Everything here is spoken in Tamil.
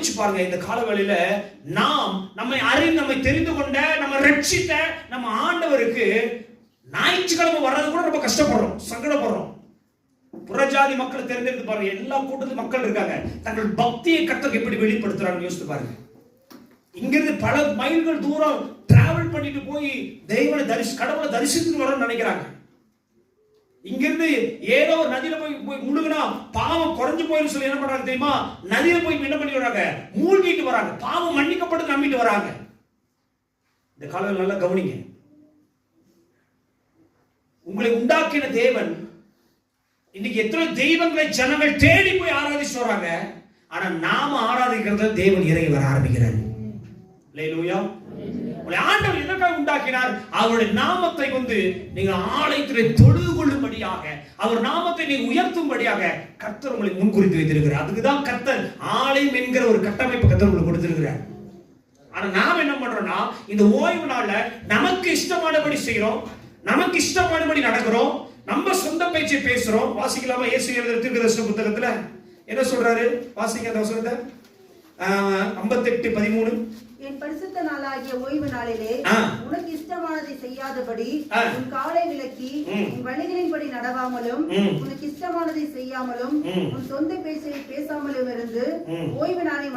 யோசிச்சு பாருங்க, இந்த காலவெளியில நாம் நம்மை தெரிந்து கொண்ட, நம்ம ரட்சித்த நம்ம ஆண்டவருக்கு ஞாயிற்றுக்கிழமை வர்றது கூட ரொம்ப கஷ்டப்படுறோம், சங்கடப்படுறோம். புறஜாதி மக்களை தேர்ந்தெடுத்து பாருங்க, எல்லா கூட்டத்திலும் மக்கள் இருக்காங்க. தங்கள் பக்தியை கர்த்தருக்கு எப்படி வெளிப்படுத்துறாங்க யோசித்து பாருங்க. இங்கிருந்து பல மைல்கள் தூரம் டிராவல் பண்ணிட்டு போய் கடவுளை தரிசித்துட்டு வரணும்னு நினைக்கிறாங்க. இங்கிருந்து ஏதோ ஒரு நதியில போய் முழுகினா பாவம் குறைஞ்சு போயிடும் சொல்லி என்ன பண்றாங்க தெரியுமா? நதியில போய் என்ன பண்ணி வராங்க? மூழ்கிட்டு வராங்க, பாவம் மன்னிக்கப்பட்டு நம்பிட்டு வராங்க. இந்த காலையில் நல்லா கவனிங்க. உங்களை உண்டாக்கின தேவன் இன்னைக்கு எத்தனை தெய்வங்களை ஜனங்கள் தேடி போய் ஆராதிச்சு வராங்க. ஆனா நாம ஆராதிக்கிறத தேவன் இறங்கி வர ஆரம்பிக்கிறார். அல்லேலூயா. உங்களை ஆண்டவர் எதற்காக உண்டாக்கினார்? அவருடைய நாமத்தை நீங்க ஆலயத்திலே தொழுது கொள்ளும்படியாக, அவர் நாமத்தை நீங்க உயர்த்தும்படியாக கர்த்தர் உங்களை முன்குறித்து வைத்திருக்கிறார். அதுக்குதான் கர்த்தர் ஆலயம் என்கிற ஒரு கட்டமைப்பு கர்த்தர் உங்களுக்கு கொடுத்திருக்கிறார். ஆனா நாம் என்ன பண்றோம்னா, இந்த ஓய்வு நாள்ல நமக்கு இஷ்டமானபடி செய்யறோம், நமக்கு இஷ்டமானபடி நடக்கிறோம், நம்ம சொந்த பேச்சை பேசுறோம். வாசிக்கலாமா? இயேசு எழுதின தீர்க்கதரிசன புத்தகத்துல என்ன சொல்றாரு? வாசிங்க அந்த வசனத்தை. 58:13. என் பரிசுத்த நாளாகிய ஓய்வு நாளிலே உனக்கு இஷ்டமானதை செய்யாதபடி உன் காலை விலக்கி உன் வழிகளின்படி நடவாமலும் உனக்கு இஷ்டமானதை செய்யாமலும் உன் சொந்த பேச்சை பேசாமலும் இருந்து ஓய்வு நாளை